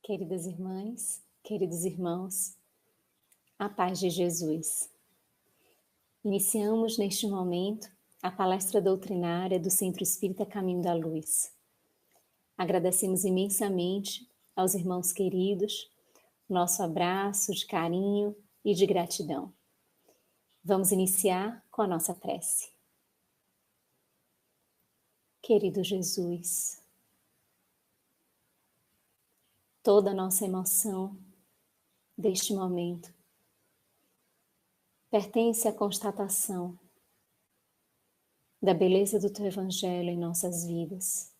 Queridas irmãs, queridos irmãos, a paz de Jesus. Iniciamos neste momento a palestra doutrinária do Centro Espírita Caminho da Luz. Agradecemos imensamente aos irmãos queridos, nosso abraço de carinho e de gratidão. Vamos iniciar com a nossa prece. Querido Jesus, toda a nossa emoção deste momento pertence à constatação da beleza do Teu Evangelho em nossas vidas.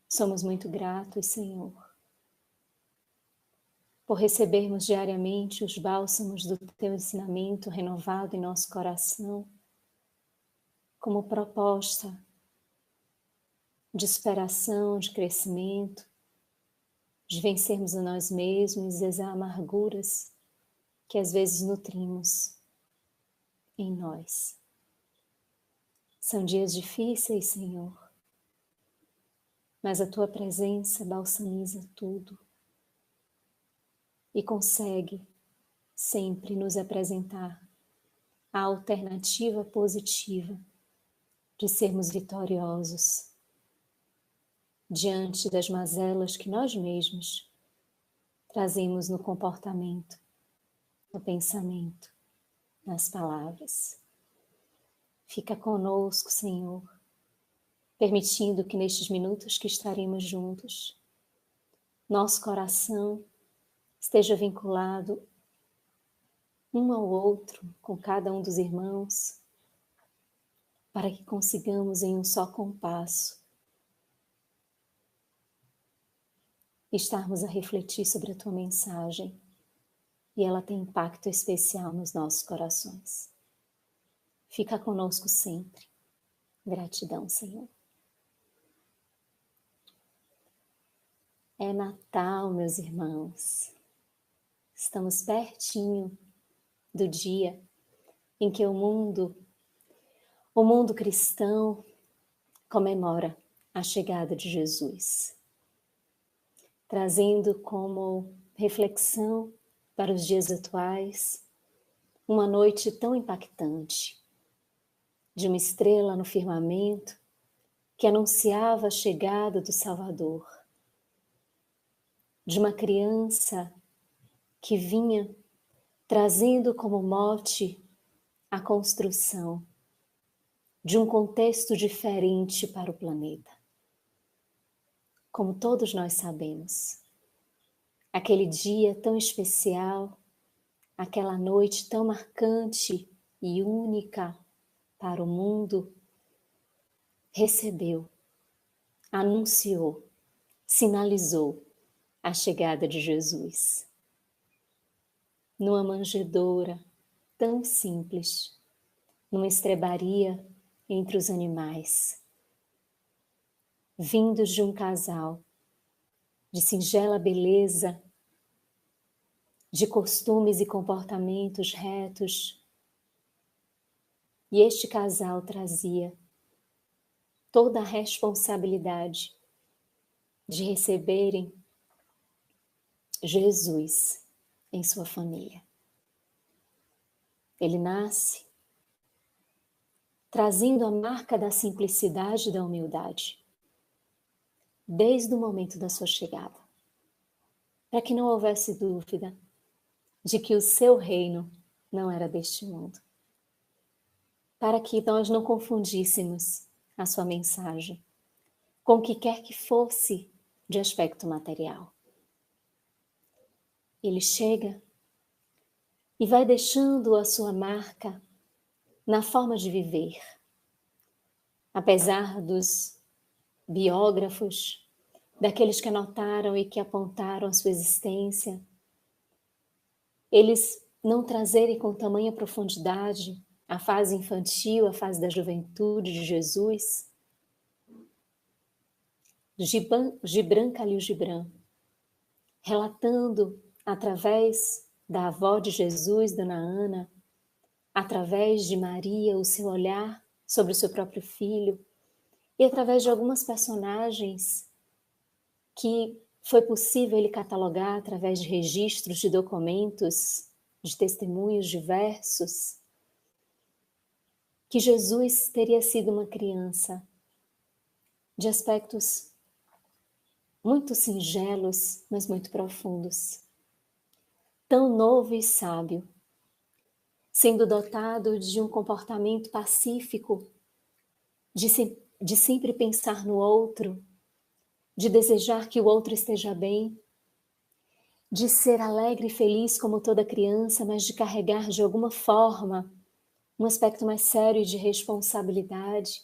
Somos muito gratos, Senhor, por recebermos diariamente os bálsamos do Teu ensinamento renovado em nosso coração, como proposta de superação, de crescimento, de vencermos a nós mesmos e as amarguras que às vezes nutrimos em nós. São dias difíceis, Senhor, mas a Tua presença balsamiza tudo e consegue sempre nos apresentar a alternativa positiva de sermos vitoriosos diante das mazelas que nós mesmos trazemos no comportamento, no pensamento, nas palavras. Fica conosco, Senhor, permitindo que nestes minutos que estaremos juntos, nosso coração esteja vinculado um ao outro, com cada um dos irmãos, para que consigamos em um só compasso estarmos a refletir sobre a Tua mensagem e ela tem impacto especial nos nossos corações. Fica conosco sempre. Gratidão, Senhor. É Natal, meus irmãos. Estamos pertinho do dia em que o mundo cristão comemora a chegada de Jesus, trazendo como reflexão para os dias atuais uma noite tão impactante, de uma estrela no firmamento que anunciava a chegada do Salvador, de uma criança que vinha trazendo como mote a construção de um contexto diferente para o planeta. Como todos nós sabemos, aquele dia tão especial, aquela noite tão marcante e única para o mundo, recebeu, anunciou, sinalizou a chegada de Jesus. Numa manjedoura tão simples, numa estrebaria entre os animais, vindos de um casal de singela beleza, de costumes e comportamentos retos. E este casal trazia toda a responsabilidade de receberem Jesus em sua família. Ele nasce trazendo a marca da simplicidade e da humildade, desde o momento da sua chegada, para que não houvesse dúvida de que o seu reino não era deste mundo, para que nós não confundíssemos a sua mensagem com o que quer que fosse de aspecto material. Ele chega e vai deixando a sua marca na forma de viver. Apesar dos biógrafos, daqueles que anotaram e que apontaram a sua existência, eles não trazerem com tamanha profundidade a fase infantil, a fase da juventude de Jesus, Gibran Khalil Gibran, relatando através da avó de Jesus, Dona Ana, através de Maria, o seu olhar sobre o seu próprio filho, e através de algumas personagens que foi possível ele catalogar através de registros de documentos, de testemunhos diversos, que Jesus teria sido uma criança de aspectos muito singelos, mas muito profundos. Tão novo e sábio, sendo dotado de um comportamento pacífico, de sempre pensar no outro, de desejar que o outro esteja bem, de ser alegre e feliz como toda criança, mas de carregar de alguma forma um aspecto mais sério de responsabilidade,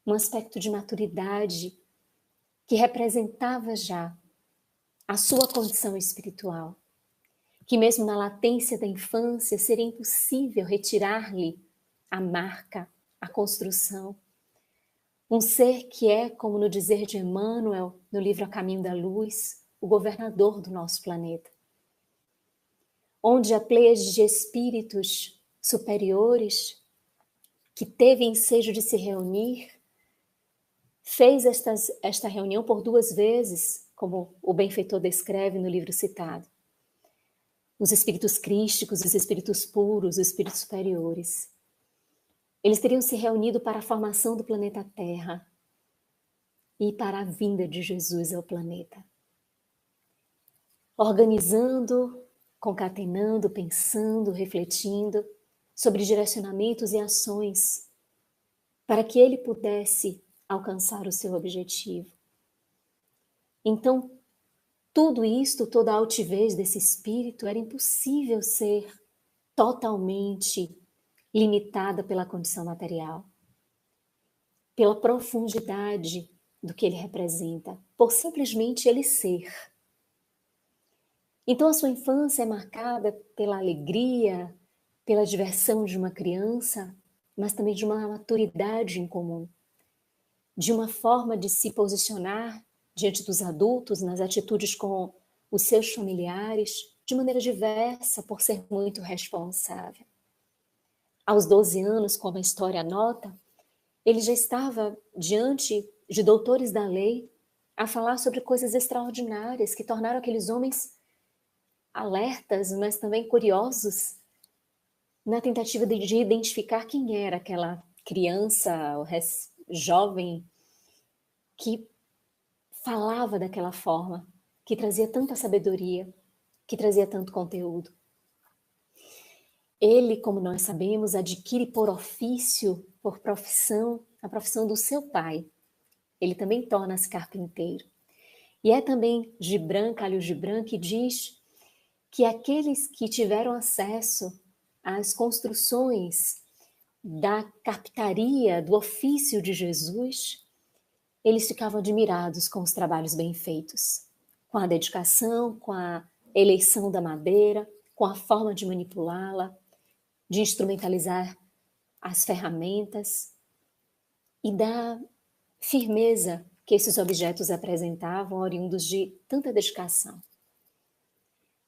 um aspecto de maturidade que representava já a sua condição espiritual, que mesmo na latência da infância seria impossível retirar-lhe a marca, a construção. Um ser que é, como no dizer de Emmanuel, no livro A Caminho da Luz, o governador do nosso planeta. Onde a pleiade de espíritos superiores, que teve ensejo de se reunir, fez esta reunião por 2 vezes, como o benfeitor descreve no livro citado. Os espíritos crísticos, os espíritos puros, os espíritos superiores. Eles teriam se reunido para a formação do planeta Terra e para a vinda de Jesus ao planeta. Organizando, concatenando, pensando, refletindo sobre direcionamentos e ações para que ele pudesse alcançar o seu objetivo. Então, tudo isto, toda a altivez desse espírito era impossível ser totalmente limitada pela condição material, pela profundidade do que ele representa, por simplesmente ele ser. Então a sua infância é marcada pela alegria, pela diversão de uma criança, mas também de uma maturidade em comum, de uma forma de se posicionar diante dos adultos, nas atitudes com os seus familiares, de maneira diversa, por ser muito responsável. Aos 12 anos, como a história anota, ele já estava diante de doutores da lei a falar sobre coisas extraordinárias que tornaram aqueles homens alertas, mas também curiosos na tentativa de identificar quem era aquela criança, jovem, que falava daquela forma, que trazia tanta sabedoria, que trazia tanto conteúdo. Ele, como nós sabemos, adquire por ofício, por profissão, a profissão do seu pai. Ele também torna-se carpinteiro. E é também Gibran, Khalil Gibran, que diz que aqueles que tiveram acesso às construções da carpintaria, do ofício de Jesus, eles ficavam admirados com os trabalhos bem feitos, com a dedicação, com a eleição da madeira, com a forma de manipulá-la, de instrumentalizar as ferramentas e da firmeza que esses objetos apresentavam, oriundos de tanta dedicação.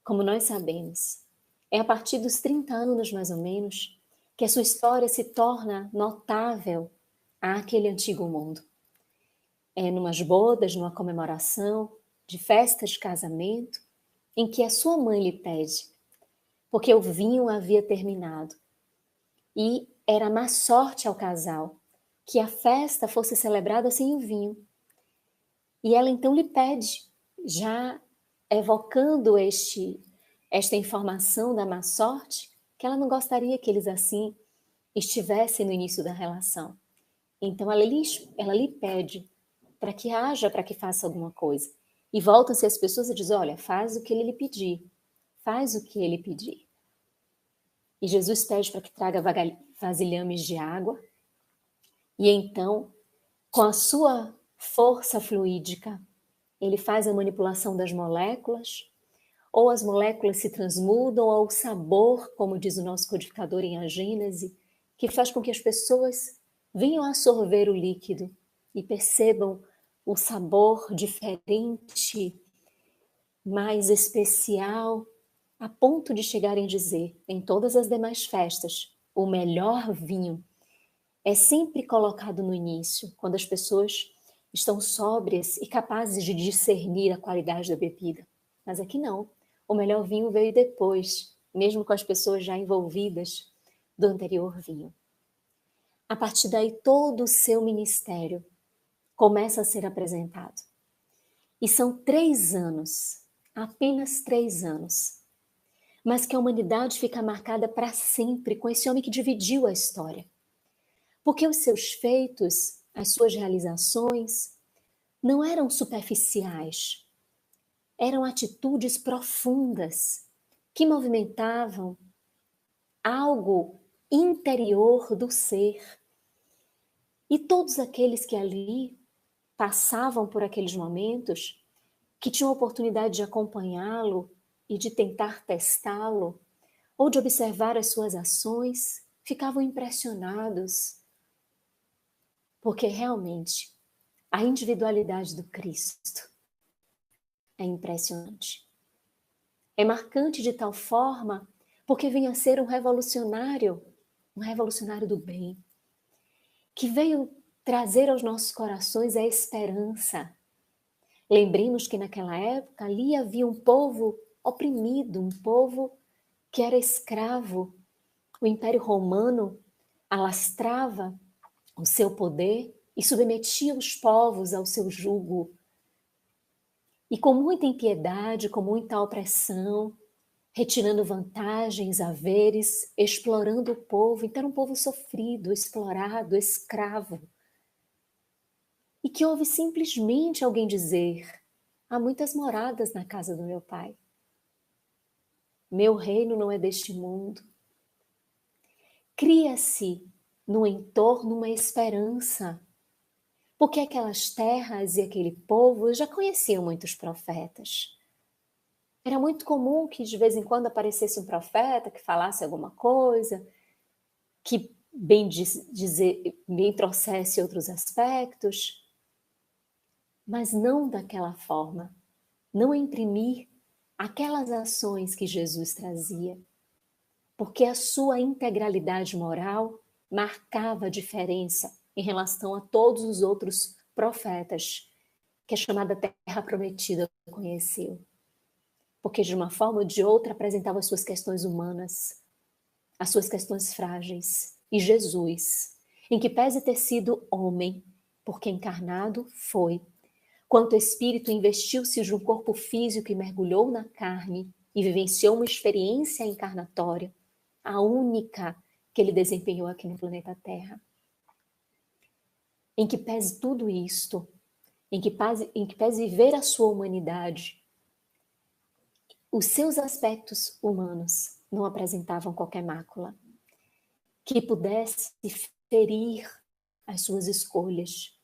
Como nós sabemos, é a partir dos 30 anos, mais ou menos, que a sua história se torna notável àquele antigo mundo. É numas bodas, numa comemoração, de festa de casamento, em que a sua mãe lhe pede, porque o vinho havia terminado. E era má sorte ao casal que a festa fosse celebrada sem o vinho. E ela então lhe pede, já evocando esta informação da má sorte, que ela não gostaria que eles assim estivessem no início da relação. Então ela lhe pede para que haja, para que faça alguma coisa. E voltam-se as pessoas e dizem, olha, faz o que ele lhe pedir. Faz o que ele pedir. E Jesus pede para que traga vasilhames de água. E então, com a sua força fluídica, ele faz a manipulação das moléculas, ou as moléculas se transmudam ao sabor, como diz o nosso codificador em A Gênese, que faz com que as pessoas venham a absorver o líquido e percebam o sabor diferente, mais especial, a ponto de chegarem a dizer, em todas as demais festas, o melhor vinho é sempre colocado no início, quando as pessoas estão sóbrias e capazes de discernir a qualidade da bebida. Mas aqui não. O melhor vinho veio depois, mesmo com as pessoas já envolvidas do anterior vinho. A partir daí, todo o seu ministério começa a ser apresentado. E são 3 anos, apenas 3 anos, mas que a humanidade fica marcada para sempre com esse homem que dividiu a história. Porque os seus feitos, as suas realizações, não eram superficiais, eram atitudes profundas que movimentavam algo interior do ser. E todos aqueles que ali passavam por aqueles momentos, que tinham a oportunidade de acompanhá-lo e de tentar testá-lo, ou de observar as suas ações, ficavam impressionados, porque realmente a individualidade do Cristo é impressionante. É marcante de tal forma porque vinha a ser um revolucionário do bem, que veio trazer aos nossos corações a esperança. Lembremos que naquela época ali havia um povo oprimido, um povo que era escravo. O Império Romano alastrava o seu poder e submetia os povos ao seu jugo. E com muita impiedade, com muita opressão, retirando vantagens, haveres, explorando o povo. Então era um povo sofrido, explorado, escravo. E que ouve simplesmente alguém dizer: há muitas moradas na casa do meu pai. Meu reino não é deste mundo. Cria-se no entorno uma esperança, porque aquelas terras e aquele povo já conheciam muitos profetas. Era muito comum que de vez em quando aparecesse um profeta que falasse alguma coisa, que bem trouxesse outros aspectos, mas não daquela forma, não imprimir aquelas ações que Jesus trazia, porque a sua integralidade moral marcava a diferença em relação a todos os outros profetas que a chamada Terra Prometida conheceu. Porque de uma forma ou de outra apresentava as suas questões humanas, as suas questões frágeis. E Jesus, em que pese ter sido homem, porque encarnado foi, quanto espírito investiu-se de um corpo físico e mergulhou na carne e vivenciou uma experiência encarnatória, a única que ele desempenhou aqui no planeta Terra. Em que pese tudo isto, em que pese viver a sua humanidade, os seus aspectos humanos não apresentavam qualquer mácula que pudesse ferir as suas escolhas,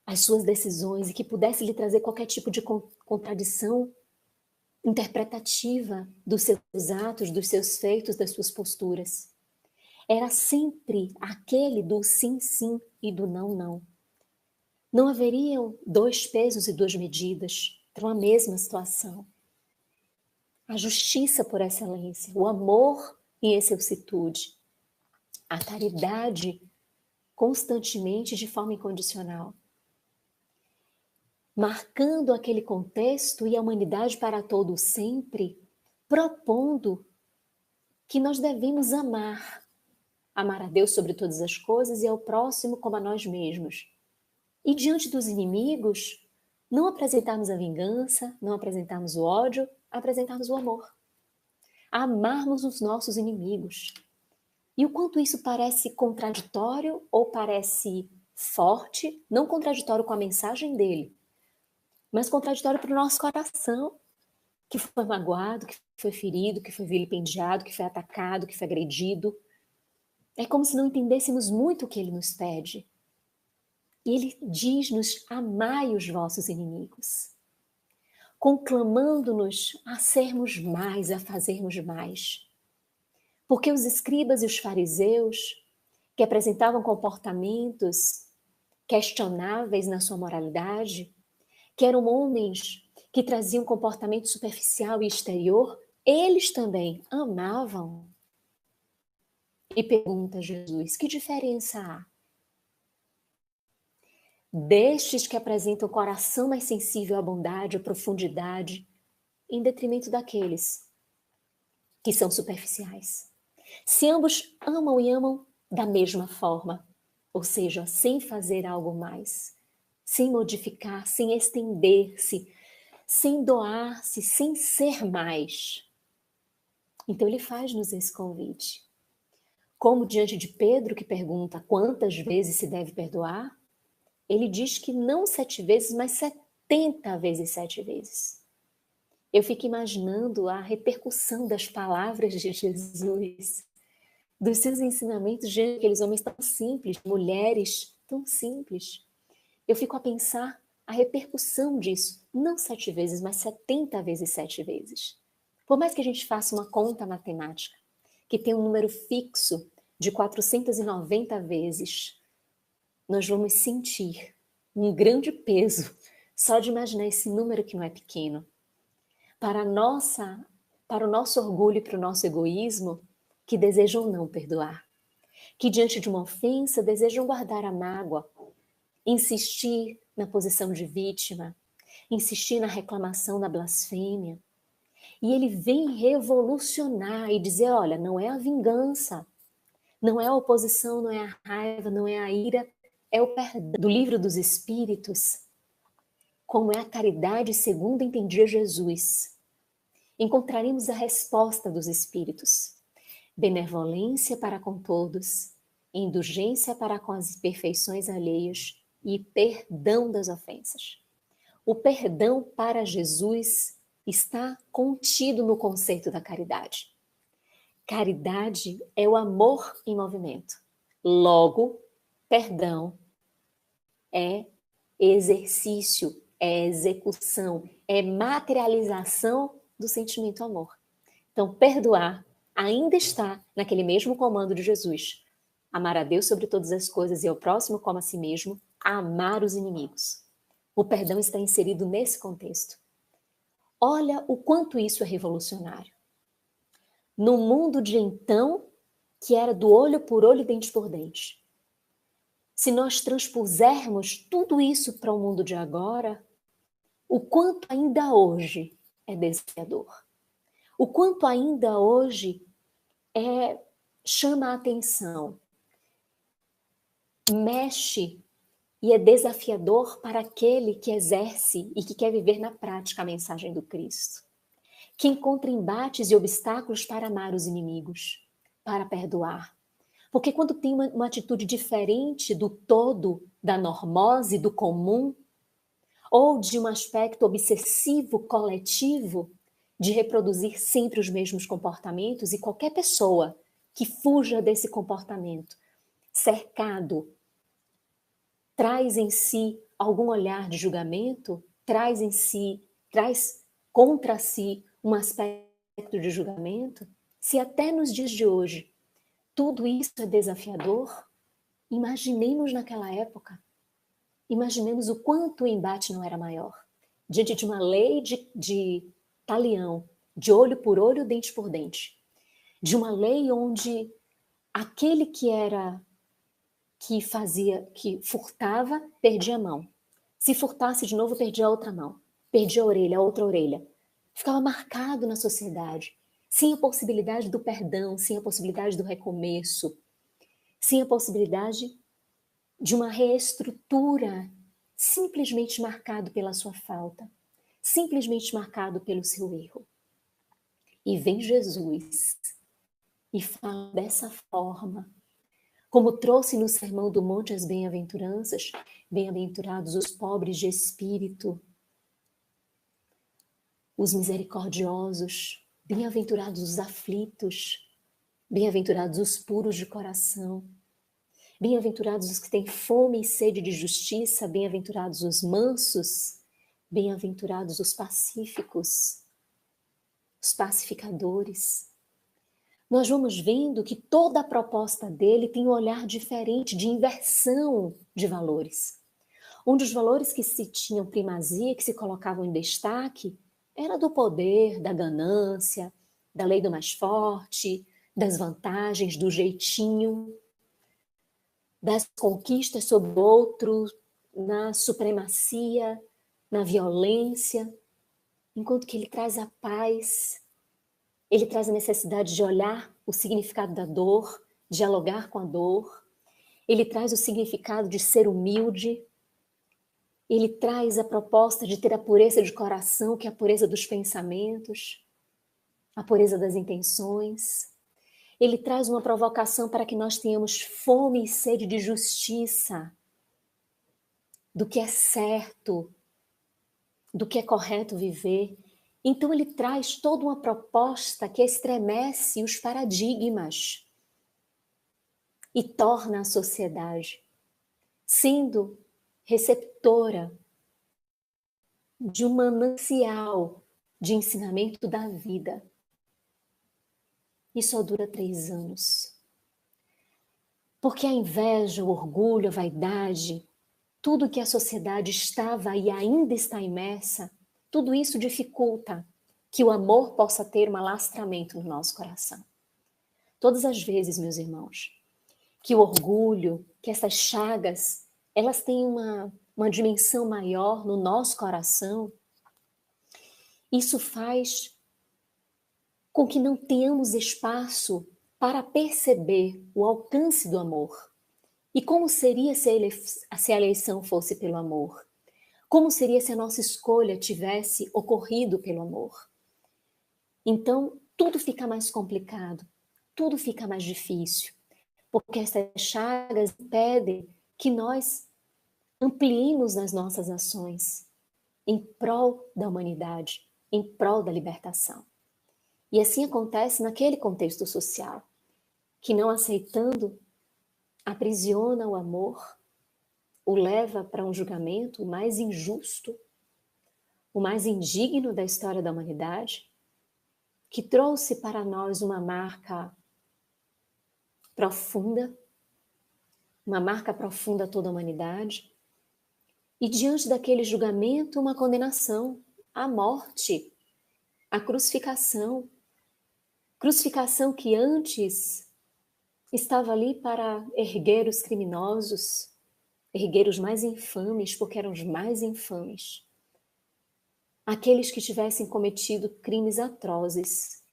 as suas decisões, e que pudesse lhe trazer qualquer tipo de contradição interpretativa dos seus atos, dos seus feitos, das suas posturas. Era sempre aquele do sim, sim e do não, não. Não haveriam 2 pesos e 2 medidas para uma mesma situação. A justiça por excelência, o amor em excelsitude, a caridade constantemente de forma incondicional, marcando aquele contexto e a humanidade para todo sempre, propondo que nós devemos amar a Deus sobre todas as coisas e ao próximo como a nós mesmos. E diante dos inimigos, não apresentarmos a vingança, não apresentarmos o ódio, apresentarmos o amor. Amarmos os nossos inimigos. E o quanto isso parece contraditório ou parece forte, não contraditório com a mensagem dele, mas contraditório para o nosso coração, que foi magoado, que foi ferido, que foi vilipendiado, que foi atacado, que foi agredido. É como se não entendêssemos muito o que ele nos pede. E ele diz-nos: amai os vossos inimigos, conclamando-nos a sermos mais, a fazermos mais. Porque os escribas e os fariseus, que apresentavam comportamentos questionáveis na sua moralidade, que eram homens que traziam comportamento superficial e exterior, eles também amavam. E pergunta Jesus: que diferença há? destes que apresentam o coração mais sensível à bondade, à profundidade, em detrimento daqueles que são superficiais. Se ambos amam e amam da mesma forma, ou seja, sem fazer algo mais, sem modificar, sem estender-se, sem doar-se, sem ser mais. Então ele faz-nos esse convite. Como diante de Pedro, que pergunta quantas vezes se deve perdoar, ele diz que não 7 vezes, mas 70 vezes 7 vezes. Eu fico imaginando a repercussão das palavras de Jesus, dos seus ensinamentos diante daqueles homens tão simples, mulheres tão simples. Eu fico a pensar a repercussão disso, não 7 vezes, mas 70 vezes 7 vezes. Por mais que a gente faça uma conta matemática, que tem um número fixo de 490 vezes, nós vamos sentir um grande peso só de imaginar esse número que não é pequeno. Para o nosso orgulho e para o nosso egoísmo, que desejam não perdoar, que diante de uma ofensa desejam guardar a mágoa, insistir na posição de vítima, insistir na reclamação, na blasfêmia. E ele vem revolucionar e dizer, olha, não é a vingança, não é a oposição, não é a raiva, não é a ira, é o perdão. Do livro dos Espíritos, como é a caridade segundo entendia Jesus, encontraremos a resposta dos Espíritos. Benevolência para com todos, indulgência para com as imperfeições alheias e perdão das ofensas. O perdão para Jesus está contido no conceito da caridade. Caridade é o amor em movimento. Logo, perdão é exercício, é execução, é materialização do sentimento amor. Então, perdoar ainda está naquele mesmo comando de Jesus. Amar a Deus sobre todas as coisas e ao próximo como a si mesmo, amar os inimigos. O perdão está inserido nesse contexto. Olha o quanto isso é revolucionário. No mundo de então, que era do olho por olho, dente por dente. Se nós transpusermos tudo isso para o mundo de agora, o quanto ainda hoje é desafiador. O quanto ainda hoje chama a atenção, mexe e é desafiador para aquele que exerce e que quer viver na prática a mensagem do Cristo, que encontra embates e obstáculos para amar os inimigos, para perdoar. Porque quando tem uma atitude diferente do todo, da normose, do comum, ou de um aspecto obsessivo coletivo, de reproduzir sempre os mesmos comportamentos, e qualquer pessoa que fuja desse comportamento, cercado, traz em si algum olhar de julgamento, traz contra si um aspecto de julgamento. Se até nos dias de hoje tudo isso é desafiador, imaginemos naquela época, imaginemos o quanto o embate não era maior. Diante de uma lei de talião, de olho por olho, dente por dente, de uma lei onde aquele que furtava, perdia a mão. Se furtasse de novo, perdia a outra mão. Perdia a outra orelha. Ficava marcado na sociedade, sem a possibilidade do perdão, sem a possibilidade do recomeço, sem a possibilidade de uma reestrutura, simplesmente marcado pela sua falta, simplesmente marcado pelo seu erro. E vem Jesus e fala dessa forma, como trouxe no Sermão do Monte as bem-aventuranças, bem-aventurados os pobres de espírito, os misericordiosos, bem-aventurados os aflitos, bem-aventurados os puros de coração, bem-aventurados os que têm fome e sede de justiça, bem-aventurados os mansos, bem-aventurados os pacíficos, os pacificadores. Nós vamos vendo que toda a proposta dele tem um olhar diferente, de inversão de valores. Um dos valores que se tinham primazia, que se colocavam em destaque, era do poder, da ganância, da lei do mais forte, das vantagens, do jeitinho, das conquistas sobre o outro, na supremacia, na violência, enquanto que ele traz a paz, ele traz a necessidade de olhar o significado da dor, dialogar com a dor, ele traz o significado de ser humilde, ele traz a proposta de ter a pureza de coração, que é a pureza dos pensamentos, a pureza das intenções. Ele traz uma provocação para que nós tenhamos fome e sede de justiça, do que é certo, do que é correto viver. Então ele traz toda uma proposta que estremece os paradigmas e torna a sociedade sendo receptora de um manancial de ensinamento da vida. E só dura 3 anos. Porque a inveja, o orgulho, a vaidade, tudo que a sociedade estava e ainda está imersa, tudo isso dificulta que o amor possa ter um alastramento no nosso coração. Todas as vezes, meus irmãos, que o orgulho, que essas chagas, elas têm uma dimensão maior no nosso coração, isso faz com que não tenhamos espaço para perceber o alcance do amor. E como seria se a eleição fosse pelo amor? Como seria se a nossa escolha tivesse ocorrido pelo amor? Então, tudo fica mais complicado, tudo fica mais difícil, porque essas chagas impedem que nós ampliemos as nossas ações em prol da humanidade, em prol da libertação. E assim acontece naquele contexto social, que não aceitando, aprisiona o amor, o leva para um julgamento mais injusto, o mais indigno da história da humanidade, que trouxe para nós uma marca profunda a toda a humanidade, e diante daquele julgamento, uma condenação, a morte, a crucificação que antes estava ali para erguer os criminosos, erguer os mais infames, porque eram os mais infames. Aqueles que tivessem cometido crimes atrozes,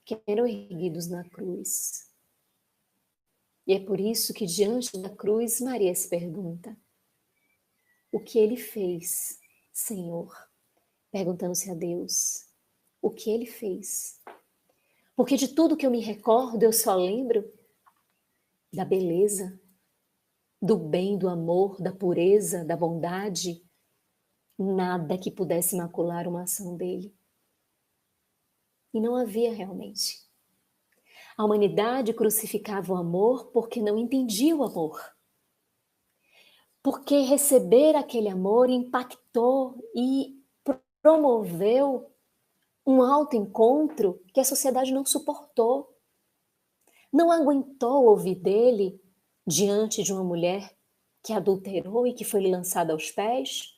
que eram erguidos na cruz. E é por isso que diante da cruz, Maria se pergunta: o que ele fez, Senhor? Perguntando-se a Deus, o que ele fez? Porque de tudo que eu me recordo, eu só lembro da beleza, do bem, do amor, da pureza, da bondade. Nada que pudesse macular uma ação dele. E não havia realmente. A humanidade crucificava o amor porque não entendia o amor. Porque receber aquele amor impactou e promoveu um autoencontro que a sociedade não suportou. Não aguentou ouvir dele diante de uma mulher que adulterou e que foi lançada aos pés,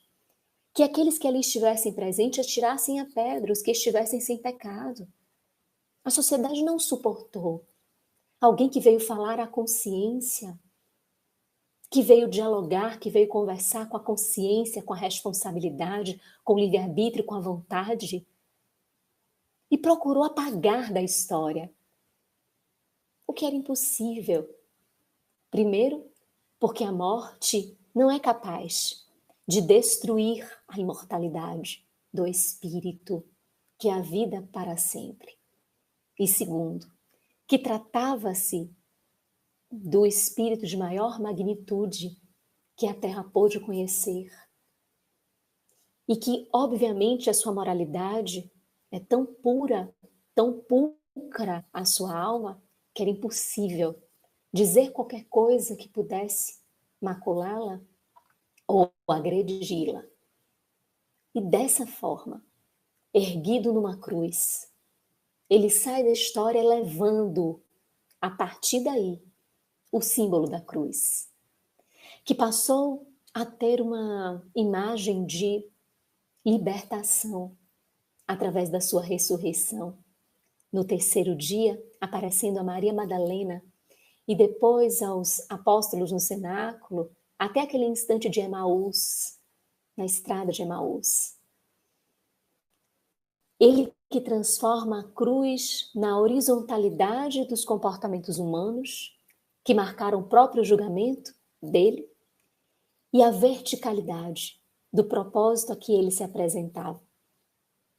que aqueles que ali estivessem presentes atirassem a pedra, os que estivessem sem pecado. A sociedade não suportou. Alguém que veio falar à consciência, que veio dialogar, que veio conversar com a consciência, com a responsabilidade, com o livre-arbítrio, com a vontade, e procurou apagar da história o que era impossível. Primeiro, porque a morte não é capaz de destruir a imortalidade do espírito, que é a vida para sempre. E segundo, que tratava-se do espírito de maior magnitude que a Terra pôde conhecer. E que, obviamente, a sua moralidade é tão pura, tão pulcra a sua alma, que era impossível dizer qualquer coisa que pudesse maculá-la ou agredi-la. E dessa forma, erguido numa cruz, ele sai da história levando, a partir daí, o símbolo da cruz, que passou a ter uma imagem de libertação através da sua ressurreição. No terceiro dia, aparecendo a Maria Madalena e depois aos apóstolos no cenáculo, até aquele instante de Emaús, na estrada de Emaús. Ele que transforma a cruz na horizontalidade dos comportamentos humanos, que marcaram o próprio julgamento dele, e a verticalidade do propósito a que ele se apresentava.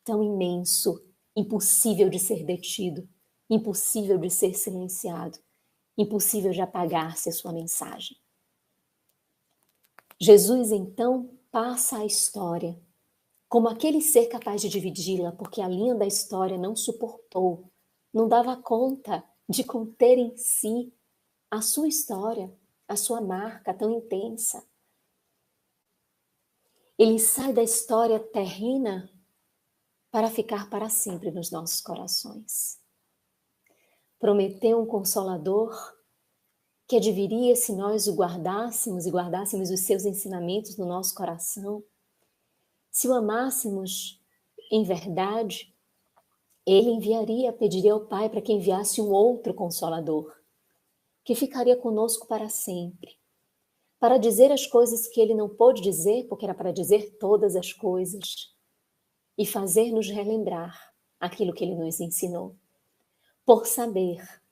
Tão imenso, impossível de ser detido, impossível de ser silenciado, impossível de apagar-se a sua mensagem. Jesus, então, passa a história como aquele ser capaz de dividi-la, porque a linha da história não suportou, não dava conta de conter em si a sua história, a sua marca tão intensa. Ele sai da história terrena para ficar para sempre nos nossos corações. Prometeu um Consolador que adviria se nós o guardássemos e guardássemos os seus ensinamentos no nosso coração. Se o amássemos em verdade, ele enviaria, pediria ao Pai para que enviasse um outro Consolador, que ficaria conosco para sempre, para dizer as coisas que ele não pôde dizer, porque era para dizer todas as coisas, e fazer-nos relembrar aquilo que ele nos ensinou. Por saber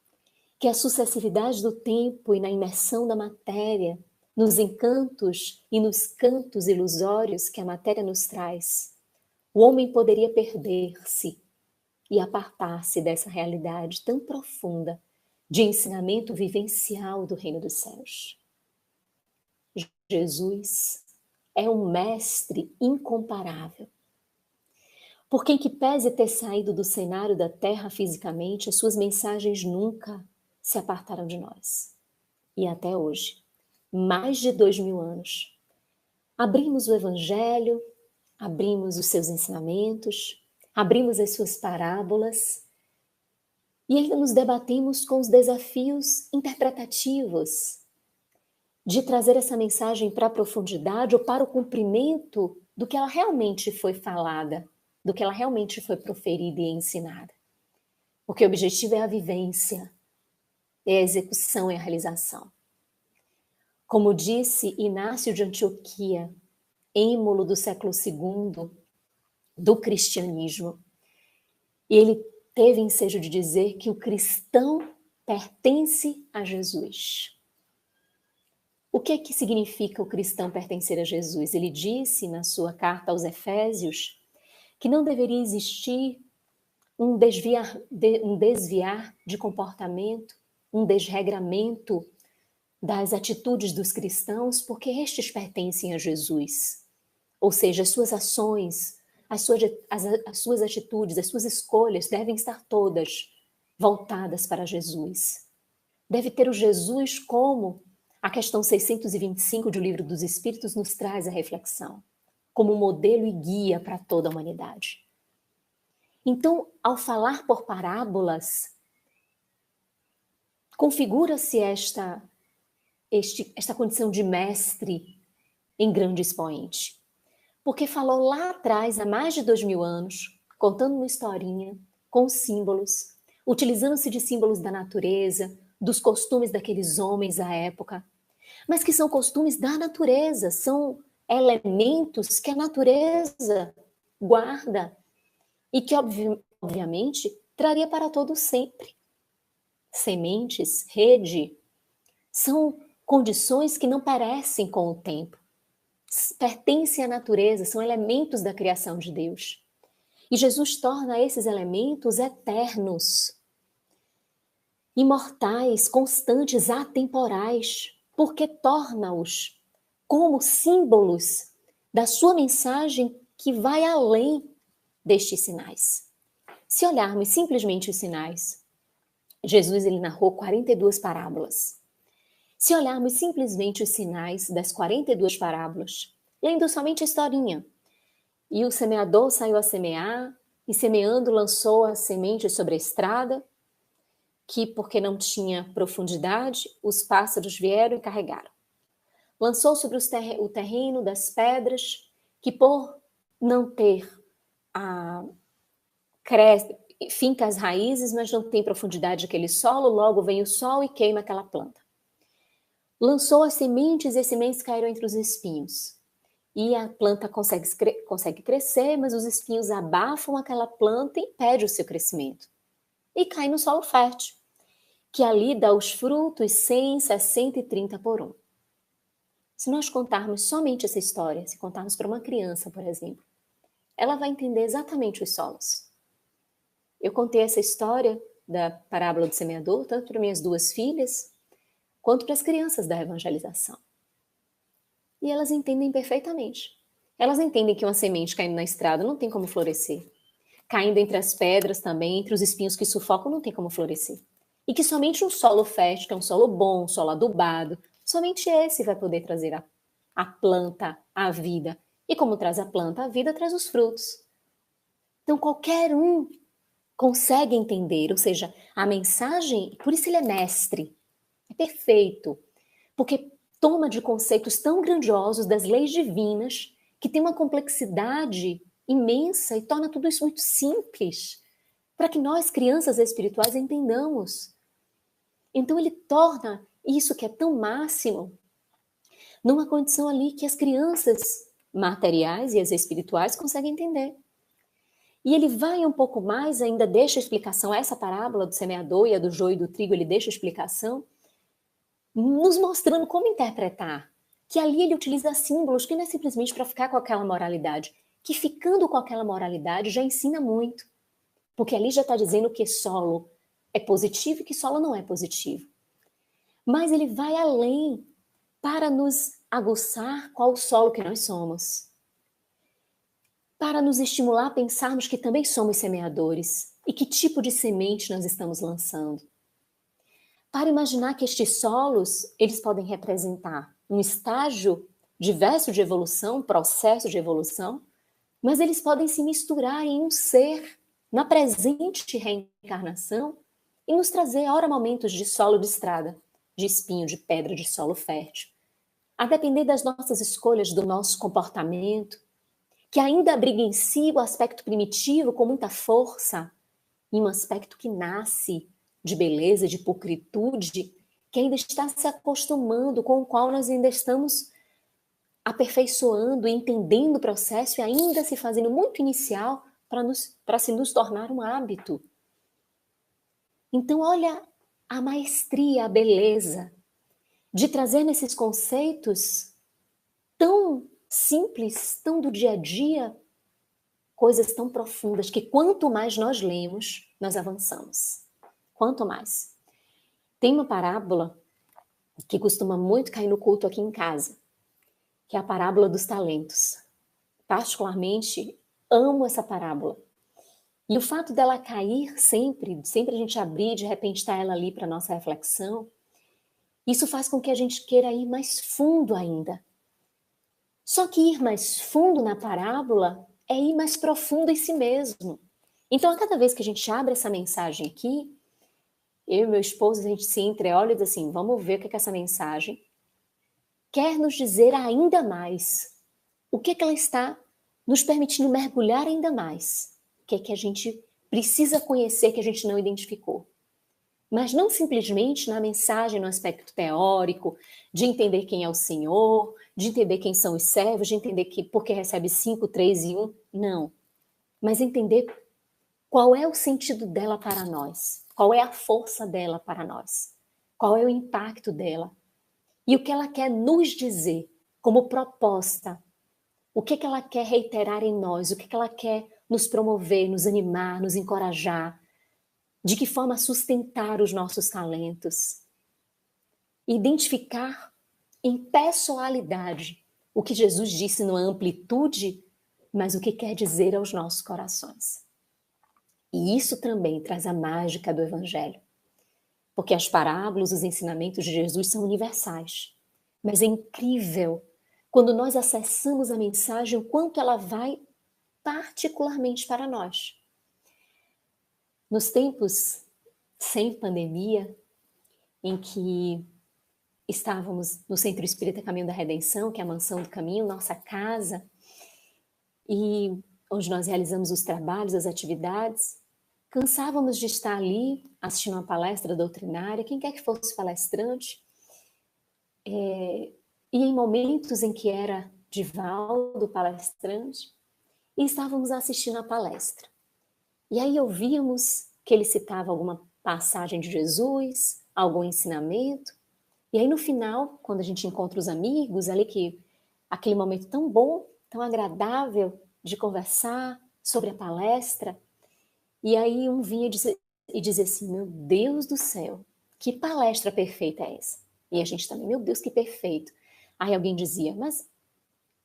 que a sucessividade do tempo e na imersão da matéria, nos encantos e nos cantos ilusórios que a matéria nos traz, o homem poderia perder-se e apartar-se dessa realidade tão profunda de ensinamento vivencial do reino dos céus. Jesus é um mestre incomparável. Por quem que pese ter saído do cenário da terra fisicamente, as suas mensagens nunca se apartaram de nós. E até hoje, mais de 2000 anos, abrimos o Evangelho, abrimos os seus ensinamentos, abrimos as suas parábolas e ainda nos debatemos com os desafios interpretativos de trazer essa mensagem para a profundidade ou para o cumprimento do que ela realmente foi falada, do que ela realmente foi proferida e ensinada. Porque o objetivo é a vivência, é a execução, é a realização. Como disse Inácio de Antioquia, êmulo do século II do cristianismo, ele teve ensejo de dizer que o cristão pertence a Jesus. O que é que significa o cristão pertencer a Jesus? Ele disse na sua carta aos Efésios que não deveria existir um desviar de comportamento, um desregramento das atitudes dos cristãos, porque estes pertencem a Jesus. Ou seja, as suas ações, as suas atitudes, as suas escolhas devem estar todas voltadas para Jesus. Deve ter o Jesus como a questão 625 do Livro dos Espíritos nos traz a reflexão, como modelo e guia para toda a humanidade. Então, ao falar por parábolas, configura-se esta condição de mestre em grande expoente. Porque falou lá atrás, há mais de 2000 anos, contando uma historinha, com símbolos, utilizando-se de símbolos da natureza, dos costumes daqueles homens à época, mas que são costumes da natureza, são elementos que a natureza guarda e que, obviamente, traria para todo sempre. Sementes, rede, são condições que não perecem com o tempo. Pertencem à natureza, são elementos da criação de Deus. E Jesus torna esses elementos eternos, imortais, constantes, atemporais, porque torna-os como símbolos da sua mensagem que vai além destes sinais. Se olharmos simplesmente os sinais, Jesus ele narrou 42 parábolas. Se olharmos simplesmente os sinais das 42 parábolas, lendo somente a historinha, e o semeador saiu a semear, e semeando lançou a semente sobre a estrada, que porque não tinha profundidade, os pássaros vieram e carregaram. Lançou sobre o terreno das pedras, que por não ter finca as raízes, mas não tem profundidade aquele solo, logo vem o sol e queima aquela planta. lançou as sementes e as sementes caíram entre os espinhos. E a planta consegue crescer, mas os espinhos abafam aquela planta e impedem o seu crescimento. E cai no solo fértil, que ali dá os frutos 100, 60 e 30 por um. Se nós contarmos somente essa história, se contarmos para uma criança, por exemplo, ela vai entender exatamente os solos. Eu contei essa história da parábola do semeador, tanto para minhas duas filhas, quanto para as crianças da evangelização. E elas entendem perfeitamente. Elas entendem que uma semente caindo na estrada não tem como florescer. Caindo entre as pedras também, entre os espinhos que sufocam, não tem como florescer. E que somente um solo fértil, que é um solo bom, um solo adubado, somente esse vai poder trazer a planta, a vida. E como traz a planta, a vida traz os frutos. Então qualquer um consegue entender, ou seja, a mensagem, por isso ele é mestre, é perfeito, porque toma de conceitos tão grandiosos das leis divinas, que tem uma complexidade imensa e torna tudo isso muito simples, para que nós, crianças espirituais, entendamos. Então ele torna isso que é tão máximo, numa condição ali que as crianças materiais e as espirituais conseguem entender. E ele vai um pouco mais, ainda deixa a explicação, essa parábola do semeador e a do joio e do trigo, ele deixa a explicação, nos mostrando como interpretar. Que ali ele utiliza símbolos que não é simplesmente para ficar com aquela moralidade, que ficando com aquela moralidade já ensina muito. Porque ali já está dizendo que solo é positivo e que solo não é positivo. Mas ele vai além para nos aguçar qual o solo que nós somos. Para nos estimular a pensarmos que também somos semeadores e que tipo de semente nós estamos lançando. Para imaginar que estes solos, eles podem representar um estágio diverso de evolução, um processo de evolução, mas eles podem se misturar em um ser na presente reencarnação e nos trazer, ora, momentos de solo de estrada, de espinho, de pedra, de solo fértil. A depender das nossas escolhas, do nosso comportamento, que ainda abriga em si o aspecto primitivo com muita força, e um aspecto que nasce de beleza, de pulcritude, que ainda está se acostumando, com o qual nós ainda estamos aperfeiçoando, entendendo o processo e ainda se fazendo muito inicial para se nos tornar um hábito. Então, olha a maestria, a beleza de trazer nesses conceitos tão simples, tão do dia a dia, coisas tão profundas que quanto mais nós lemos, nós avançamos. Quanto mais. Tem uma parábola que costuma muito cair no culto aqui em casa, que é a parábola dos talentos. Particularmente, amo essa parábola. E o fato dela cair sempre a gente abrir, de repente está ela ali para nossa reflexão, isso faz com que a gente queira ir mais fundo ainda. Só que ir mais fundo na parábola é ir mais profundo em si mesmo. Então, a cada vez que a gente abre essa mensagem aqui, eu e meu esposo, a gente se entreolha e diz assim, vamos ver o que essa mensagem quer nos dizer ainda mais. O que ela está nos permitindo mergulhar ainda mais. O que a gente precisa conhecer que a gente não identificou. Mas não simplesmente na mensagem, no aspecto teórico, de entender quem é o Senhor, de entender quem são os servos, de entender que porque recebe 5, 3 e 1. Não. Mas entender qual é o sentido dela para nós. Qual é a força dela para nós? Qual é o impacto dela? E o que ela quer nos dizer como proposta? O que ela quer reiterar em nós? O que ela quer nos promover, nos animar, nos encorajar? De que forma sustentar os nossos talentos? Identificar em pessoalidade o que Jesus disse numa amplitude, mas o que quer dizer aos nossos corações. E isso também traz a mágica do Evangelho. Porque as parábolas, os ensinamentos de Jesus são universais. Mas é incrível quando nós acessamos a mensagem, o quanto ela vai particularmente para nós. Nos tempos sem pandemia, em que estávamos no Centro Espírita Caminho da Redenção, que é a Mansão do Caminho, nossa casa, e onde nós realizamos os trabalhos, as atividades, cansávamos de estar ali assistindo uma palestra doutrinária, quem quer que fosse palestrante, e em momentos em que era Divaldo palestrante, e estávamos assistindo a palestra. E aí ouvíamos que ele citava alguma passagem de Jesus, algum ensinamento, e aí no final, quando a gente encontra os amigos ali, aquele momento tão bom, tão agradável de conversar sobre a palestra, e aí um vinha e dizia assim, meu Deus do céu, que palestra perfeita é essa? E a gente também, meu Deus, que perfeito. Aí alguém dizia, mas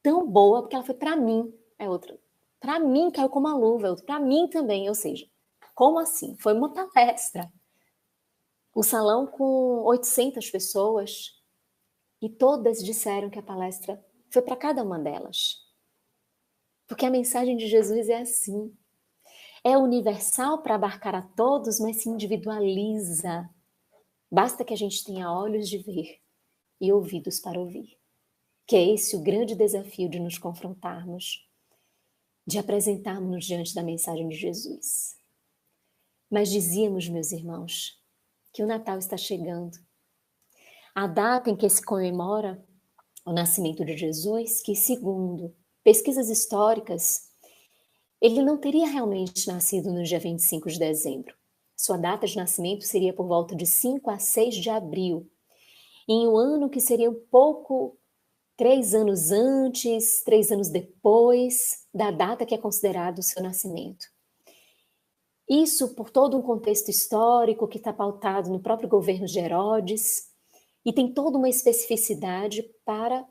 tão boa, porque ela foi para mim. É outra, para mim caiu como uma luva, outra, para mim também, ou seja, como assim? Foi uma palestra. O salão com 800 pessoas, e todas disseram que a palestra foi para cada uma delas. Porque a mensagem de Jesus é assim. É universal para abarcar a todos, mas se individualiza. Basta que a gente tenha olhos de ver e ouvidos para ouvir. Que é esse o grande desafio de nos confrontarmos, de apresentarmos diante da mensagem de Jesus. Mas dizíamos, meus irmãos, que o Natal está chegando. A data em que se comemora o nascimento de Jesus, que segundo pesquisas históricas, ele não teria realmente nascido no dia 25 de dezembro. Sua data de nascimento seria por volta de 5 a 6 de abril, em um ano que seria um pouco 3 anos antes, 3 anos depois da data que é considerado o seu nascimento. Isso por todo um contexto histórico que está pautado no próprio governo de Herodes e tem toda uma especificidade para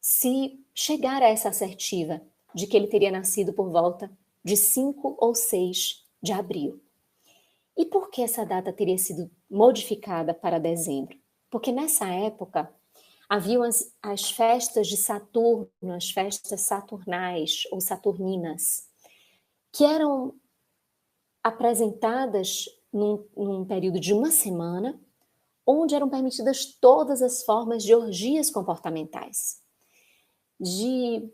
se chegar a essa assertiva de que ele teria nascido por volta de 5 ou 6 de abril. E por que essa data teria sido modificada para dezembro? Porque nessa época haviam as festas de Saturno, as festas saturnais ou saturninas, que eram apresentadas num período de uma semana, onde eram permitidas todas as formas de orgias comportamentais, de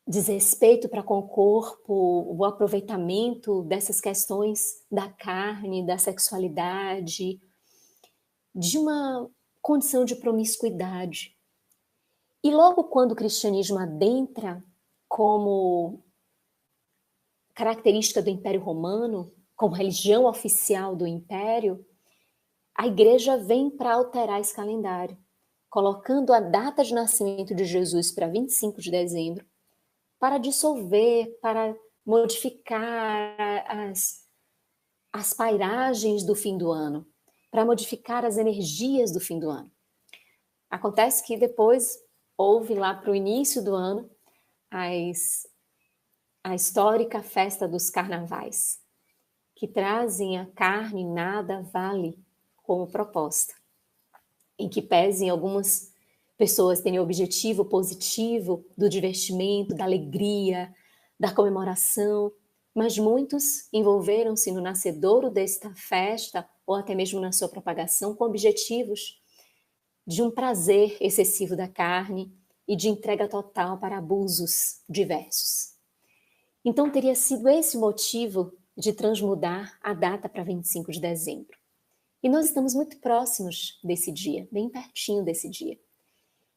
desrespeito para com o corpo, o aproveitamento dessas questões da carne, da sexualidade, de uma condição de promiscuidade. E logo quando o cristianismo adentra como característica do Império Romano, como religião oficial do Império, a igreja vem para alterar esse calendário, colocando a data de nascimento de Jesus para 25 de dezembro, para dissolver, para modificar as pairagens do fim do ano, para modificar as energias do fim do ano. Acontece que depois houve lá para o início do ano a histórica festa dos carnavais, que trazem a carne nada vale como proposta, em que pesem algumas pessoas terem o objetivo positivo do divertimento, da alegria, da comemoração, mas muitos envolveram-se no nascedouro desta festa ou até mesmo na sua propagação com objetivos de um prazer excessivo da carne e de entrega total para abusos diversos. Então teria sido esse o motivo de transmudar a data para 25 de dezembro. E nós estamos muito próximos desse dia, bem pertinho desse dia.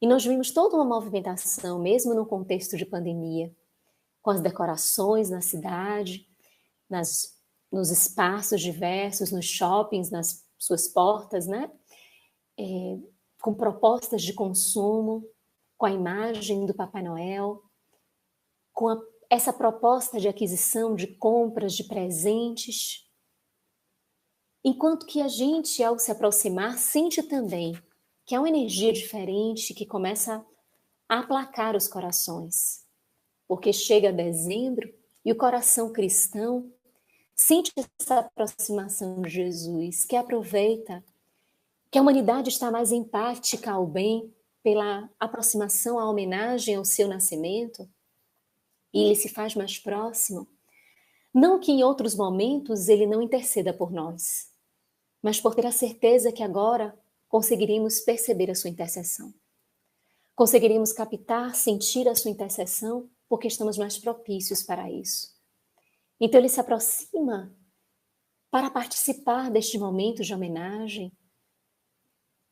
E nós vimos toda uma movimentação, mesmo no contexto de pandemia, com as decorações na cidade, nos espaços diversos, nos shoppings, nas suas portas, né? Com propostas de consumo, com a imagem do Papai Noel, com essa proposta de aquisição de compras de presentes. Enquanto que a gente, ao se aproximar, sente também que há uma energia diferente que começa a aplacar os corações. Porque chega dezembro e o coração cristão sente essa aproximação de Jesus, que aproveita que a humanidade está mais empática ao bem pela aproximação, à homenagem ao seu nascimento, e ele se faz mais próximo. Não que em outros momentos ele não interceda por nós, mas por ter a certeza que agora conseguiríamos perceber a sua intercessão. Conseguiríamos captar, sentir a sua intercessão, porque estamos mais propícios para isso. Então ele se aproxima para participar deste momento de homenagem,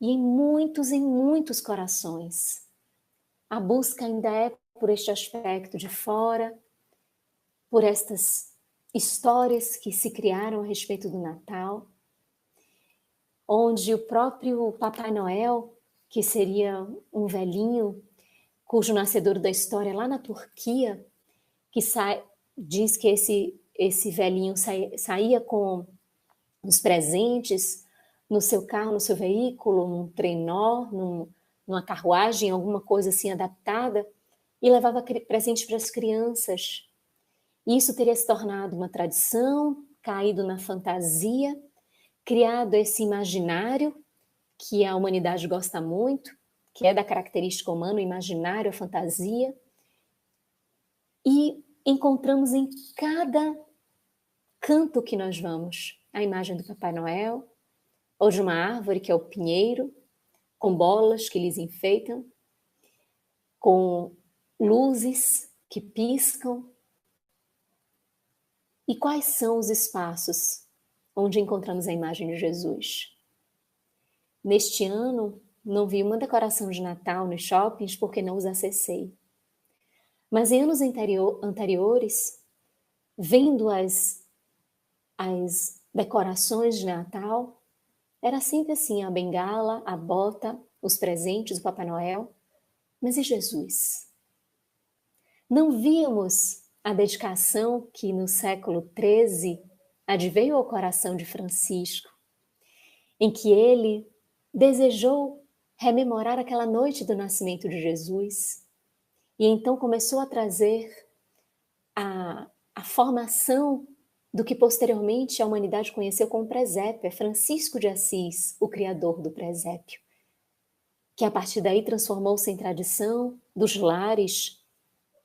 E em muitos corações, a busca ainda é por este aspecto de fora, por estas histórias que se criaram a respeito do Natal, onde o próprio Papai Noel, que seria um velhinho cujo nascedor da história lá na Turquia, que diz que esse velhinho saía com os presentes no seu carro, no seu veículo, num trenó, numa carruagem, alguma coisa assim adaptada, e levava presentes para as crianças. E isso teria se tornado uma tradição, caído na fantasia, criado esse imaginário que a humanidade gosta muito, que é da característica humana, o imaginário, a fantasia, e encontramos em cada canto que nós vamos a imagem do Papai Noel, ou de uma árvore, que é o pinheiro, com bolas que lhes enfeitam, com luzes que piscam. E quais são os espaços onde encontramos a imagem de Jesus? Neste ano, não vi uma decoração de Natal nos shoppings porque não os acessei. Mas em anos anteriores, vendo as decorações de Natal, era sempre assim, a bengala, a bota, os presentes, o Papai Noel. Mas e Jesus? Não víamos a dedicação que no século XIII adveio ao coração de Francisco, em que ele desejou rememorar aquela noite do nascimento de Jesus, e então começou a trazer a formação do que posteriormente a humanidade conheceu como presépio. É Francisco de Assis, o criador do presépio, que a partir daí transformou-se em tradição dos lares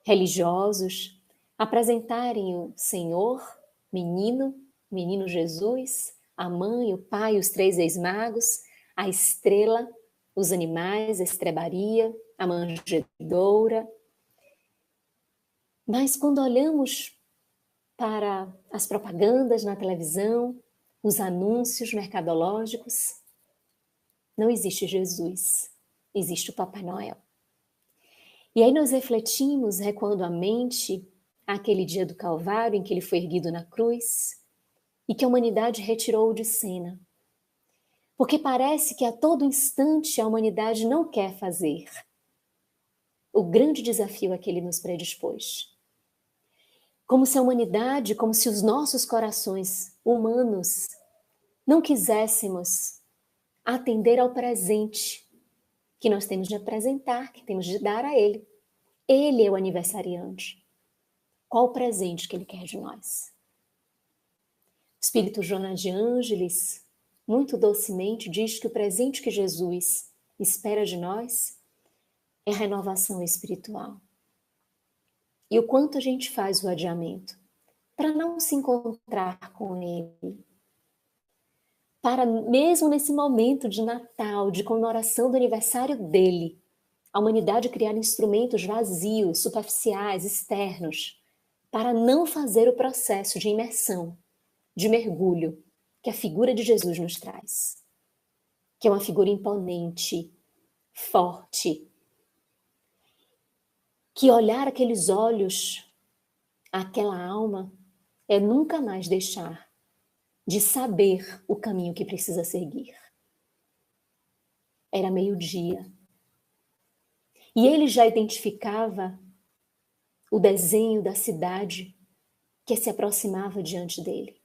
religiosos apresentarem o Senhor, menino Jesus, a mãe, o pai, os três ex-magos, a estrela, os animais, a estrebaria, a manjedoura. Mas quando olhamos para as propagandas na televisão, os anúncios mercadológicos, não existe Jesus, existe o Papai Noel. E aí nós refletimos, recuando a mente aquele dia do Calvário em que ele foi erguido na cruz e que a humanidade retirou de cena. Porque parece que a todo instante a humanidade não quer fazer o grande desafio a que ele nos predispôs. Como se a humanidade, como se os nossos corações humanos não quiséssemos atender ao presente que nós temos de apresentar, que temos de dar a ele. Ele é o aniversariante. Qual o presente que ele quer de nós? O Espírito Joana de Ângeles, muito docemente, diz que o presente que Jesus espera de nós é a renovação espiritual. E o quanto a gente faz o adiamento para não se encontrar com ele. Para, mesmo nesse momento de Natal, de comemoração do aniversário dele, a humanidade criar instrumentos vazios, superficiais, externos, para não fazer o processo de imersão, de mergulho, que a figura de Jesus nos traz. Que é uma figura imponente, forte, que olhar aqueles olhos, aquela alma, é nunca mais deixar de saber o caminho que precisa seguir. Era meio-dia. E ele já identificava o desenho da cidade que se aproximava diante dele.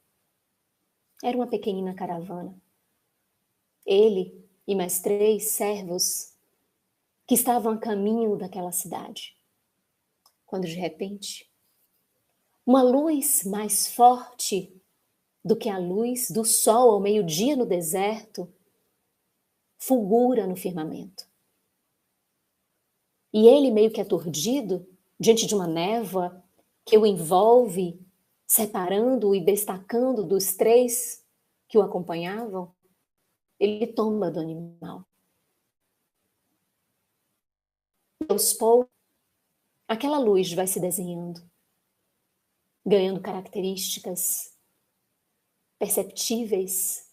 Era uma pequenina caravana. Ele e mais 3 servos que estavam a caminho daquela cidade. Quando de repente, uma luz mais forte do que a luz do sol ao meio-dia no deserto fulgura no firmamento. E ele, meio que aturdido, diante de uma névoa que o envolve, separando-o e destacando dos 3 que o acompanhavam, ele tomba do animal. E aos poucos, aquela luz vai se desenhando, ganhando características perceptíveis,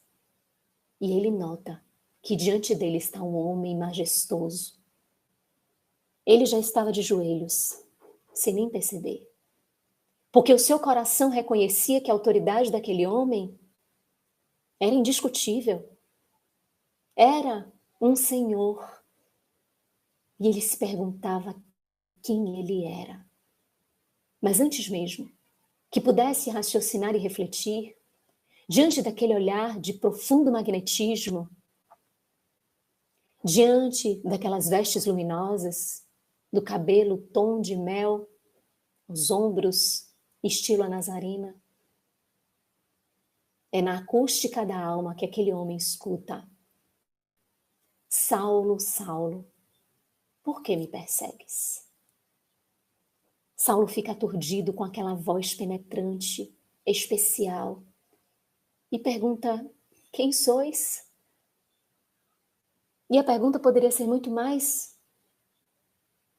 e ele nota que diante dele está um homem majestoso. Ele já estava de joelhos, sem nem perceber. Porque o seu coração reconhecia que a autoridade daquele homem era indiscutível. Era um senhor. E ele se perguntava quem ele era. Mas antes mesmo que pudesse raciocinar e refletir, diante daquele olhar de profundo magnetismo, diante daquelas vestes luminosas, do cabelo tom de mel, os ombros estilo a Nazarena, é na acústica da alma que aquele homem escuta: Saulo, Saulo, por que me persegues? Saulo fica aturdido com aquela voz penetrante, especial, e pergunta: quem sois? E a pergunta poderia ser muito mais,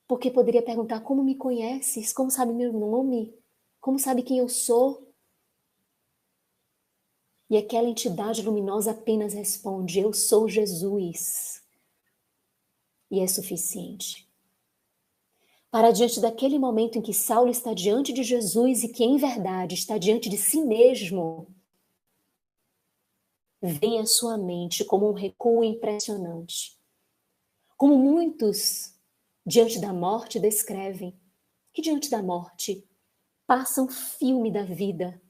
porque poderia perguntar: como me conheces? Como sabe meu nome? Como sabe quem eu sou? E aquela entidade luminosa apenas responde: eu sou Jesus. E é suficiente. Para diante daquele momento em que Saulo está diante de Jesus e que em verdade está diante de si mesmo, vem à sua mente como um recuo impressionante. Como muitos, diante da morte, descrevem que diante da morte passa um filme da vida.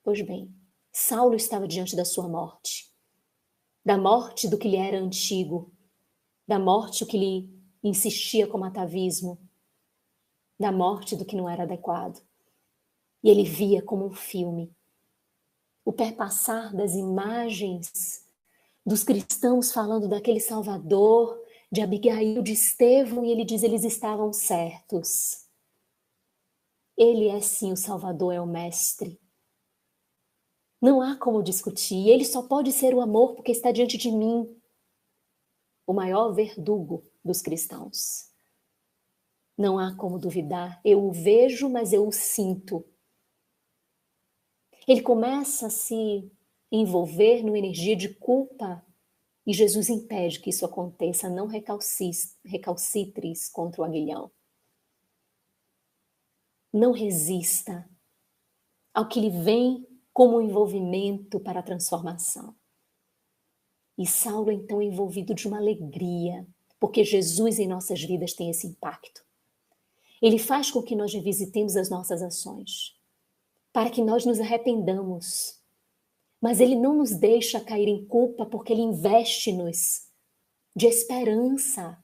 Pois bem, Saulo estava diante da sua morte. Da morte do que lhe era antigo, da morte o que lhe insistia como atavismo, da morte do que não era adequado. E ele via como um filme o perpassar das imagens dos cristãos falando daquele Salvador, de Abigail, de Estevão, e ele diz: eles estavam certos. Ele é sim o Salvador, é o Mestre. Não há como discutir. Ele só pode ser o amor porque está diante de mim, o maior verdugo dos cristãos. Não há como duvidar. Eu o vejo, mas eu o sinto. Ele começa a se envolver numa energia de culpa e Jesus impede que isso aconteça. Não recalcitres contra o aguilhão. Não resista ao que lhe vem como um envolvimento para a transformação. E Saulo, então, é envolvido de uma alegria, porque Jesus em nossas vidas tem esse impacto. Ele faz com que nós revisitemos as nossas ações, para que nós nos arrependamos. Mas ele não nos deixa cair em culpa, porque ele investe-nos de esperança.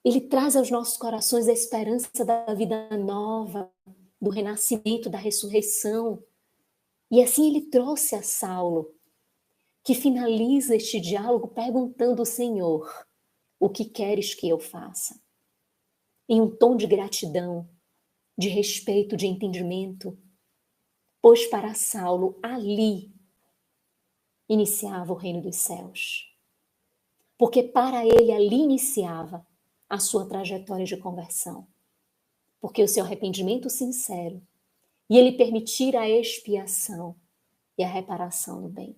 Ele traz aos nossos corações a esperança da vida nova, do renascimento, da ressurreição. E assim ele trouxe a Saulo, que finaliza este diálogo perguntando ao Senhor: o que queres que eu faça? Em um tom de gratidão, de respeito, de entendimento, pois para Saulo ali iniciava o reino dos céus. Porque para ele ali iniciava a sua trajetória de conversão. Porque o seu arrependimento sincero e ele permitir a expiação e a reparação do bem,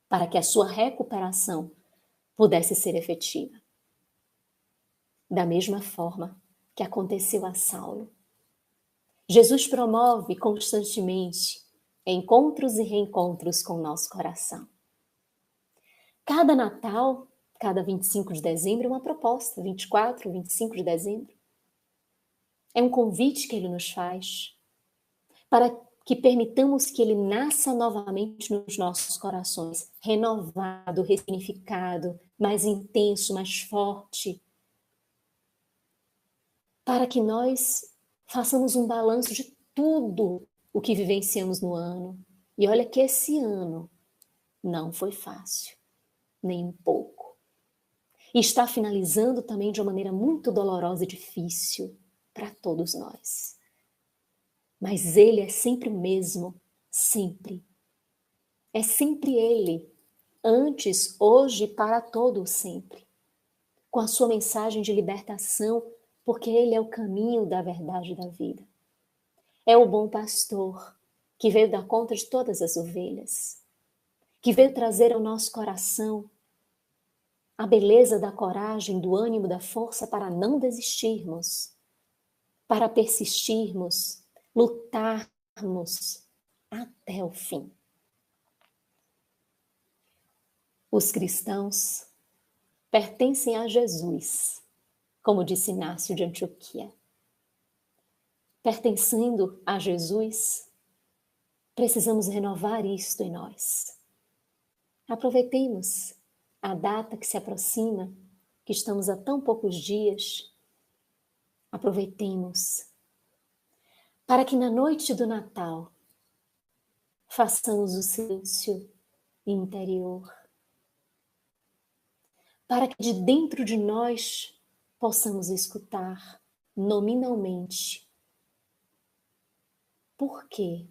para que a sua recuperação pudesse ser efetiva. Da mesma forma que aconteceu a Saulo. Jesus promove constantemente encontros e reencontros com o nosso coração. Cada Natal, cada 25 de dezembro, é uma proposta, 24, 25 de dezembro. É um convite que ele nos faz para que permitamos que ele nasça novamente nos nossos corações, renovado, ressignificado, mais intenso, mais forte, para que nós façamos um balanço de tudo o que vivenciamos no ano. E olha que esse ano não foi fácil, nem um pouco. E está finalizando também de uma maneira muito dolorosa e difícil para todos nós. Mas ele é sempre o mesmo, sempre. É sempre ele, antes, hoje, para todo o sempre. Com a sua mensagem de libertação, porque ele é o caminho da verdade e da vida. É o bom pastor que veio dar conta de todas as ovelhas, que veio trazer ao nosso coração a beleza da coragem, do ânimo, da força para não desistirmos, para persistirmos, lutarmos até o fim. Os cristãos pertencem a Jesus, como disse Inácio de Antioquia. Pertencendo a Jesus, precisamos renovar isto em nós. Aproveitemos a data que se aproxima, que estamos há tão poucos dias. Aproveitemos para que na noite do Natal façamos o silêncio interior, para que de dentro de nós possamos escutar nominalmente por que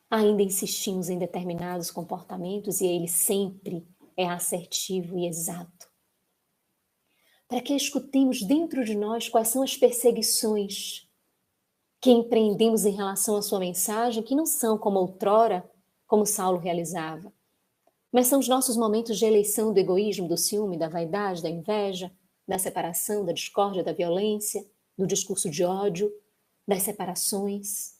ainda insistimos em determinados comportamentos e ele sempre é assertivo e exato. Para que escutemos dentro de nós quais são as perseguições que empreendemos em relação à sua mensagem, que não são como outrora, como Saulo realizava, mas são os nossos momentos de eleição do egoísmo, do ciúme, da vaidade, da inveja, da separação, da discórdia, da violência, do discurso de ódio, das separações.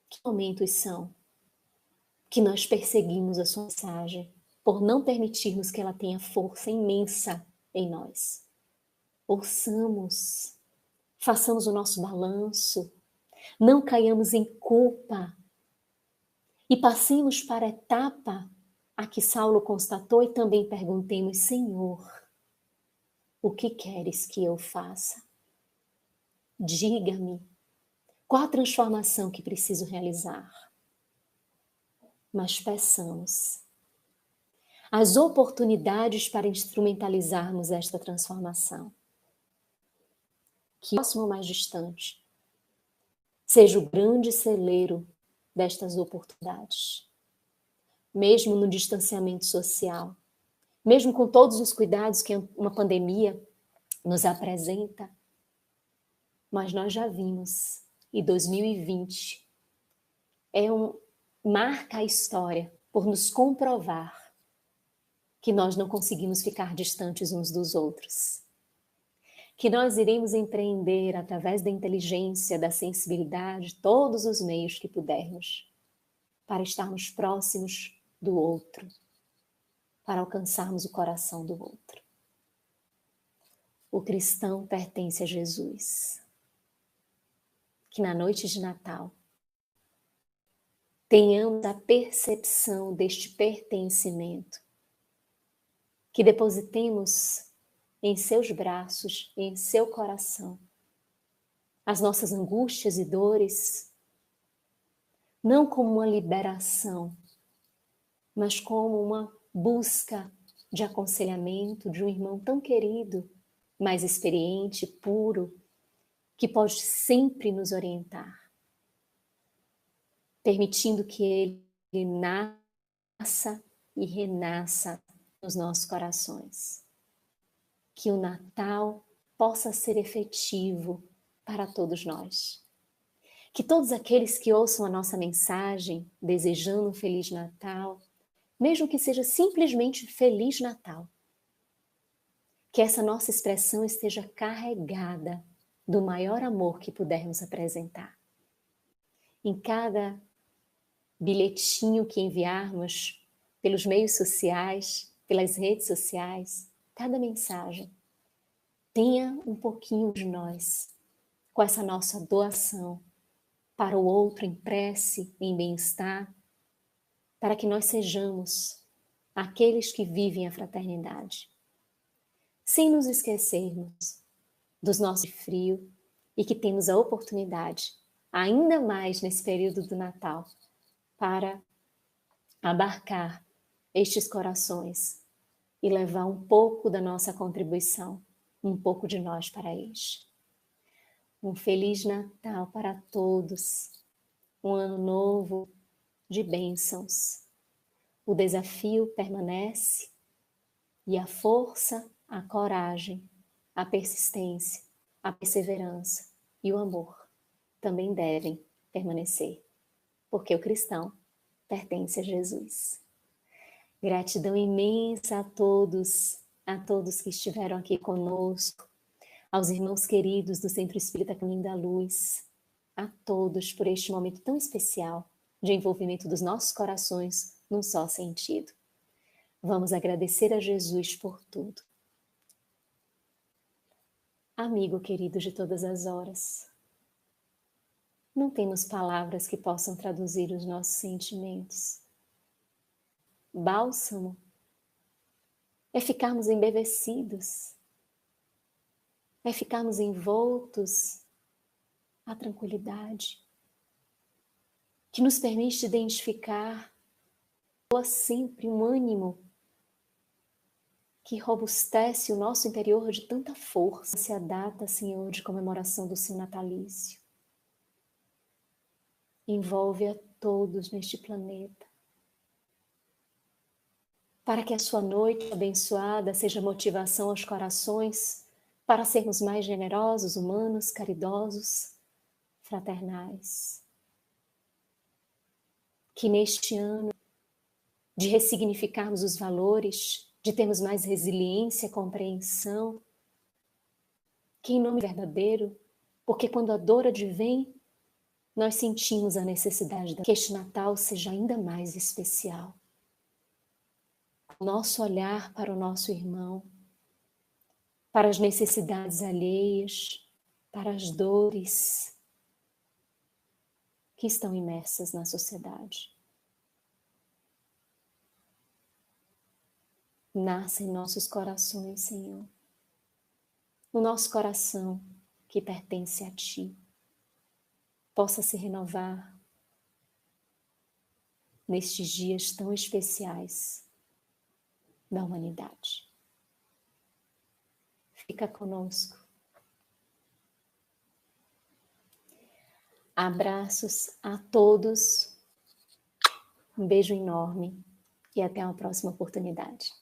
Que momentos são que nós perseguimos a sua mensagem por não permitirmos que ela tenha força imensa em nós? Ouçamos, façamos o nosso balanço, não caiamos em culpa e passemos para a etapa a que Saulo constatou e também perguntemos: Senhor, o que queres que eu faça? Diga-me, qual a transformação que preciso realizar? Mas peçamos as oportunidades para instrumentalizarmos esta transformação. Que o próximo mais distante seja o grande celeiro destas oportunidades. Mesmo no distanciamento social, mesmo com todos os cuidados que uma pandemia nos apresenta, mas nós já vimos, e 2020 marca a história por nos comprovar que nós não conseguimos ficar distantes uns dos outros. Que nós iremos empreender através da inteligência, da sensibilidade, todos os meios que pudermos, para estarmos próximos do outro, para alcançarmos o coração do outro. O cristão pertence a Jesus. Que na noite de Natal tenhamos a percepção deste pertencimento, que depositemos em seus braços, em seu coração, as nossas angústias e dores, não como uma liberação, mas como uma busca de aconselhamento de um irmão tão querido, mais experiente, puro, que pode sempre nos orientar, permitindo que ele nasça e renasça nos nossos corações. Que o Natal possa ser efetivo para todos nós. Que todos aqueles que ouçam a nossa mensagem, desejando um Feliz Natal, mesmo que seja simplesmente Feliz Natal, que essa nossa expressão esteja carregada do maior amor que pudermos apresentar. Em cada bilhetinho que enviarmos pelos meios sociais, pelas redes sociais, cada mensagem, tenha um pouquinho de nós, com essa nossa doação para o outro em prece, em bem-estar, para que nós sejamos aqueles que vivem a fraternidade, sem nos esquecermos dos nossos frio e que temos a oportunidade, ainda mais nesse período do Natal, para abarcar estes corações e levar um pouco da nossa contribuição, um pouco de nós para eles. Um Feliz Natal para todos, um ano novo de bênçãos. O desafio permanece e a força, a coragem, a persistência, a perseverança e o amor também devem permanecer, porque o cristão pertence a Jesus. Gratidão imensa a todos que estiveram aqui conosco, aos irmãos queridos do Centro Espírita Caminho da Luz, a todos por este momento tão especial de envolvimento dos nossos corações num só sentido. Vamos agradecer a Jesus por tudo. Amigo querido de todas as horas, não temos palavras que possam traduzir os nossos sentimentos. Bálsamo é ficarmos embevecidos, é ficarmos envoltos à tranquilidade, que nos permite identificar sempre um ânimo que robustece o nosso interior de tanta força. Se a data, Senhor, de comemoração do seu natalício envolve a todos neste planeta, para que a sua noite abençoada seja motivação aos corações para sermos mais generosos, humanos, caridosos, fraternais. Que neste ano de ressignificarmos os valores, de termos mais resiliência, compreensão, que em nome verdadeiro, porque quando a dor advém, nós sentimos a necessidade que este Natal seja ainda mais especial. Nosso olhar para o nosso irmão, para as necessidades alheias, para as dores que estão imersas na sociedade. Nasça em nossos corações, Senhor, no nosso coração que pertence a Ti, possa se renovar nestes dias tão especiais da humanidade. Fica conosco. Abraços a todos, um beijo enorme e até uma próxima oportunidade.